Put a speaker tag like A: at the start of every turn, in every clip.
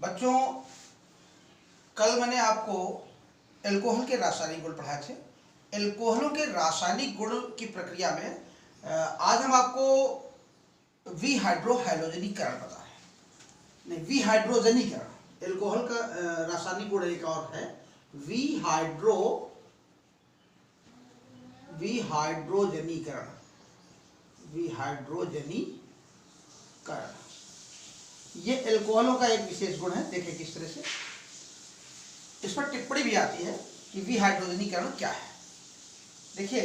A: बच्चों, कल मैंने आपको एल्कोहल के रासायनिक गुण पढ़ाए थे। एल्कोहलों के रासायनिक गुण की प्रक्रिया में आज हम आपको विहाइड्रोहैलोजनीकरण बता रहे हैं। नहीं, विहाइड्रोजनीकरण एल्कोहल का रासायनिक गुण एक और है, विहाइड्रोजनीकरण। ये एल्कोहलों का एक विशेष गुण है। देखिए किस तरह से इस पर टिप्पणी भी आती है कि विहाइड्रोजनीकरण क्या है। देखिए,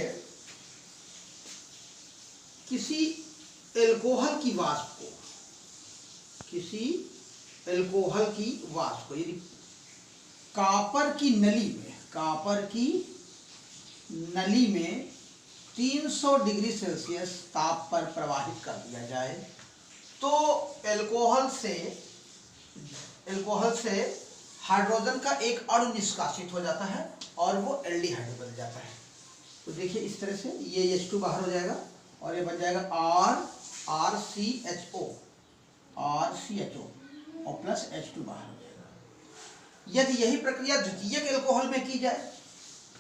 A: किसी एल्कोहल की वाष्प को यदि कॉपर की नली में 300 डिग्री सेल्सियस ताप पर प्रवाहित कर दिया जाए तो एल्कोहल से हाइड्रोजन का एक अणु निष्कासित हो जाता है और वो एल्डिहाइड बन जाता है। तो देखिए इस तरह से ये H2 बाहर हो जाएगा और ये बन जाएगा RCHO और प्लस H2 बाहर हो जाएगा। यदि यही प्रक्रिया द्वितीयक एल्कोहल में की जाए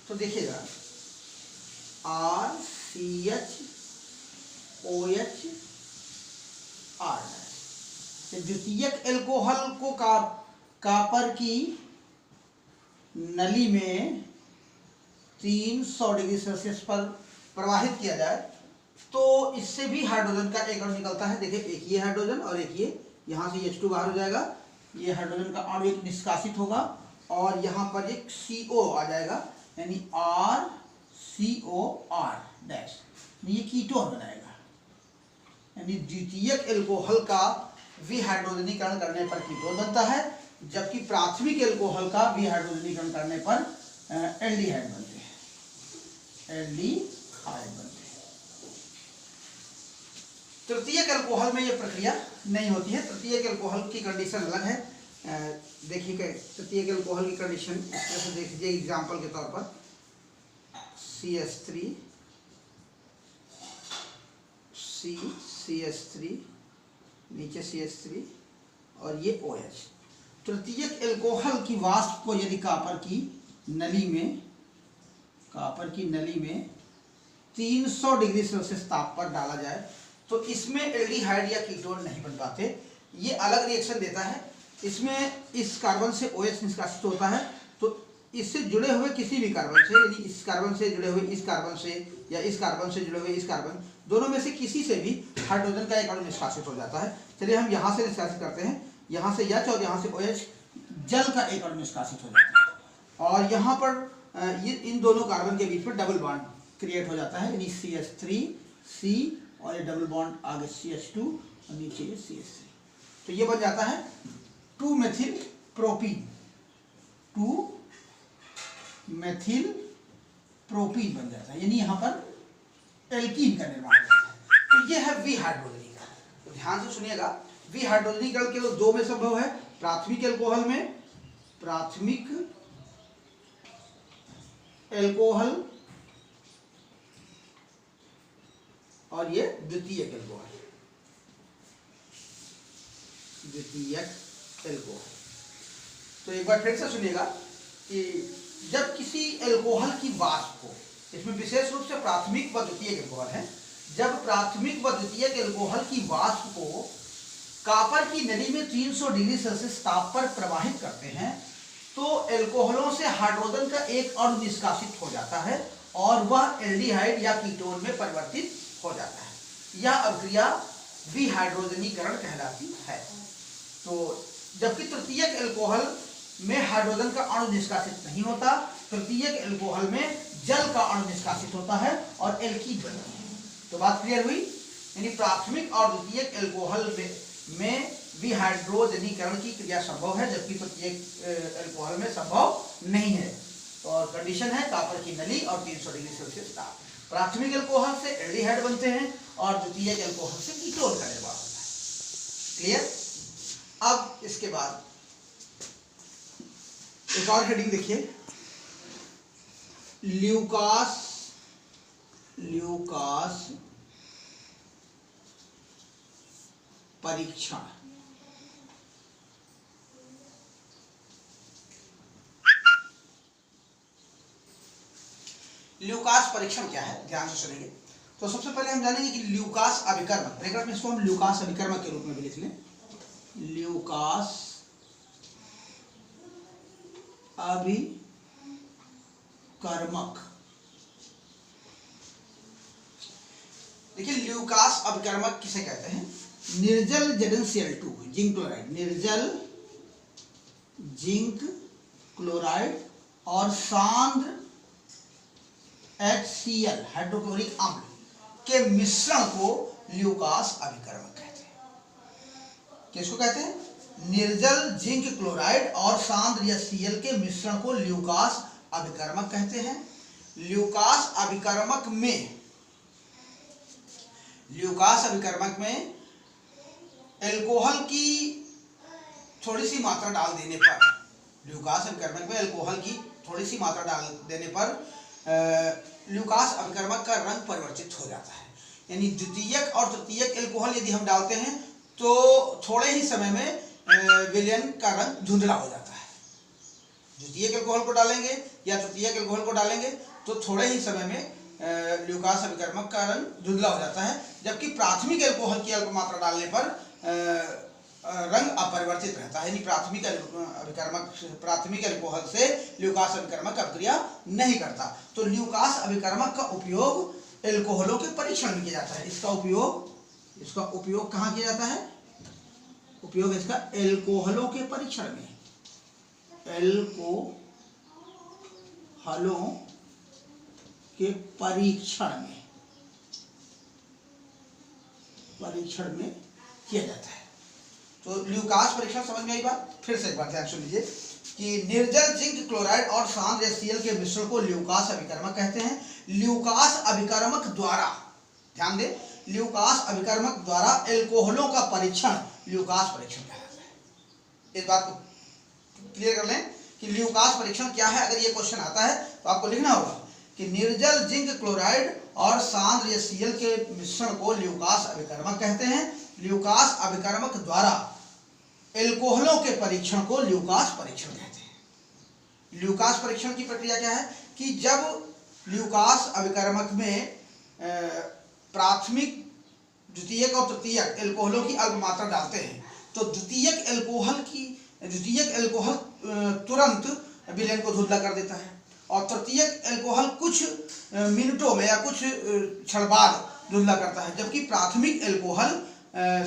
A: तो देखिएगा RCHOHR। द्वितीयक एल्कोहल को कॉपर की नली में 300 डिग्री सेल्सियस पर प्रवाहित किया जाए तो इससे भी हाइड्रोजन का एक अणु निकलता है। देखिए, एक ये हाइड्रोजन और एक ये, यहाँ से H2 बाहर हो जाएगा, ये हाइड्रोजन का अणु एक निष्कासित होगा और यहाँ पर एक CO आ जाएगा, यानी RCOR डैश, ये कीटोन बनाएगा। यानी द्वितीयक एल्कोहल का विहाइड्रोजनीकरण करने पर कीटोन बनता है, जबकि प्राथमिक एल्कोहल का विहाइड्रोजनीकरण करने पर एल्डिहाइड बनते हैं। तृतीयक एल्कोहल में यह प्रक्रिया नहीं होती है। तृतीयक एल्कोहल की कंडीशन अलग है। देखिए तृतीयक एल्कोहल की कंडीशन इस तरह से देख लीजिए। एग्जाम्पल के तौर पर CH3 CH3 नीचे CH3 और ये OH। तृतीयक एल्कोहल की वाष्प को यदि कॉपर की नली में 300 डिग्री सेल्सियस ताप पर डाला जाए तो इसमें एल्डिहाइड या कीटोन नहीं बन पाते। ये अलग रिएक्शन देता है। इसमें इस कार्बन से OH निष्कासित होता है, तो इससे जुड़े हुए किसी भी कार्बन से, यदि इस कार्बन से जुड़े हुए इस कार्बन से या इस कार्बन से जुड़े हुए इस कार्बन, दोनों में से किसी से भी हाइड्रोजन का एक अणु निष्कासित हो जाता है। चलिए हम यहाँ से निष्कासित करते हैं। यहाँ से H और यहाँ से OH, जल का एक अणु निष्कासित हो जाता है और यहाँ पर ये इन दोनों कार्बन के बीच में डबल बॉन्ड क्रिएट हो जाता है, यानी CH3C और ये डबल बॉन्ड आगे CH2 और नीचे ये CH3। तो ये बन जाता है 2-मेथिल प्रोपीन बन जाता है, यानी यहाँ पर एल्कीन का निर्माण होता है। तो ये है विहाइड्रोजनीकरण। तो ध्यान से सुनिएगा, विहाइड्रोजनीकरण केवल दो में संभव है, प्राथमिक एल्कोहल में, प्राथमिक एल्कोहल और ये द्वितीयक एल्कोहल। तो एक बार फिर से सुनिएगा कि जब किसी एल्कोहल की वाष्प को, इसमें विशेष रूप से प्राथमिक व द्वितीयक एल्कोहल है, जब प्राथमिक व द्वितीयक एल्कोहल की वाष्प को कॉपर की नली में 300 डिग्री सेल्सियस ताप पर प्रवाहित करते हैं तो एल्कोहलों से हाइड्रोजन का एक अणु निष्कासित हो जाता है और वह एल्डिहाइड या कीटोन में परिवर्तित हो जाता है। यह अभिक्रिया विहाइड्रोजनीकरण कहलाती है। तो जबकि तृतीयक एल्कोहल में हाइड्रोजन का अणु निष्कासित नहीं होता, तृतीयक एल्कोहल में जल का अणु निष्कासित होता है और एल्कीन बनती है। तो बात क्लियर हुई। यानी प्राथमिक और द्वितीयक एल्कोहल में विहाइड्रोजनीकरण की क्रिया संभव है, जबकि तृतीयक एल्कोहल में संभव नहीं है। तो और कंडीशन है कॉपर की नली और 300 डिग्री सेल्सियस ताप। प्राथमिक एल्कोहल से एल्डिहाइड बनते हैं और द्वितीयक एल्कोहल से कीटोन का निर्माण होता है। क्लियर। अब इसके बाद एक और हेडिंग देखिए, ल्यूकास परीक्षण। ल्यूकास परीक्षण क्या है, ध्यान से सुनेंगे। तो सबसे पहले हम जानेंगे कि ल्यूकास अभिकर्मक, ब्रैकेट में इसको हम ल्यूकास अभिकर्मक के रूप में भी लिख लें। ल्यूकास अभिकर्मक। देखिए ल्यूकास अभिकर्मक किसे कहते हैं? निर्जल ZnCl2 जिंक क्लोराइड, निर्जल जिंक क्लोराइड और सांद्र HCl हाइड्रोक्लोरिक अम्ल के मिश्रण को ल्यूकास अभिकर्मक कहते हैं। किसको कहते हैं? निर्जल जिंक क्लोराइड और सांद्र HCl के मिश्रण को ल्यूकास अभिकर्मक कहते हैं। ल्यूकास अभिकर्मक में अल्कोहल की थोड़ी सी मात्रा डाल देने पर, ल्यूकास अभिकर्मक में अल्कोहल की थोड़ी सी मात्रा डाल देने पर ल्यूकास अभिकर्मक का रंग परिवर्तित हो जाता है। यानी द्वितीयक और तृतीयक अल्कोहल यदि हम डालते हैं तो थोड़े ही समय में विलयन का रंग धुंधला हो जाता है। द्वितीयक अल्कोहल को डालेंगे या तृतीयक अल्कोहल को डालेंगे तो थोड़े ही समय में ल्यूकास अभिकर्मक का रंग धुंधला हो जाता है, जबकि प्राथमिक अल्कोहल की अल्प मात्रा डालने पर रंग अपरिवर्तित रहता है। यानी प्राथमिक अल्कोहल से ल्यूकास अभिकर्मक अभिक्रिया नहीं करता। तो ल्यूकास अभिकर्मक का उपयोग अल्कोहलों के परीक्षण में किया जाता है। इसका उपयोग कहाँ किया जाता है? उपयोग इसका अल्कोहलों के परीक्षण में, अल्कोहलों के परीक्षण में किया जाता है। तो ल्यूकास परीक्षण समझ में आई बात? फिर से एक बार ध्यान सुन लीजिए कि निर्जल जिंक क्लोराइड और सांद्र HCl के मिश्रण को ल्यूकास अभिकर्मक कहते हैं। ल्यूकास अभिकर्मक द्वारा, ध्यान दें, ल्यूकास अभिकर्मक द्वारा अल्कोहलों का परीक्षण ल्यूकास परीक्षण कहलाता है। इस बात को क्लियर कर लें कि ल्यूकास परीक्षण क्या है। अगर ये क्वेश्चन आता है तो आपको लिखना होगा कि निर्जल जिंक क्लोराइड और सांद्र HCl के मिश्रण को ल्यूकास अभिकर्मक कहते हैं। ल्यूकास अभिकर्मक द्वारा अल्कोहलों के परीक्षण को ल्यूकास परीक्षण कहते हैं। ल्यूकास परीक्षण की प्रक्रिया क्या है कि जब ल्यूकास अभिकर्मक में प्राथमिक, द्वितीयक और तृतीयक अल्कोहलों की अल्प मात्रा डालते हैं तो द्वितीयक अल्कोहल तुरंत विलयन को धुंधला कर देता है और तृतीयक अल्कोहल कुछ मिनटों में या कुछ क्षण बाद धुंधला करता है, जबकि प्राथमिक अल्कोहल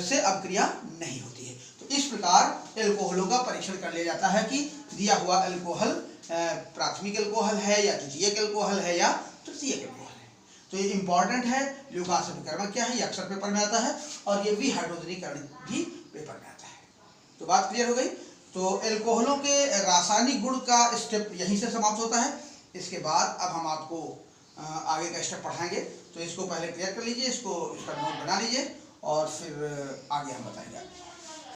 A: से अभिक्रिया नहीं होती है। तो इस प्रकार अल्कोहलों का परीक्षण कर लिया जाता है कि दिया हुआ अल्कोहल प्राथमिक अल्कोहल है या द्वितीयक अल्कोहल है या तृतीयक अल्कोहल है। तो ये इंपॉर्टेंट है। ल्यूकास अभिकर्मक क्या है, ये अक्सर पेपर में आता है और ये भी हाइड्रोजनीकरण भी पेपर में आता है। तो बात क्लियर हो गई। तो अल्कोहलों के रासायनिक गुण का स्टेप यहीं से समाप्त होता है। इसके बाद अब हम आपको आगे का स्टेप पढ़ाएंगे, तो इसको पहले क्लियर कर लीजिए, इसका नोट बना लीजिए और फिर आगे हम बताएंगे।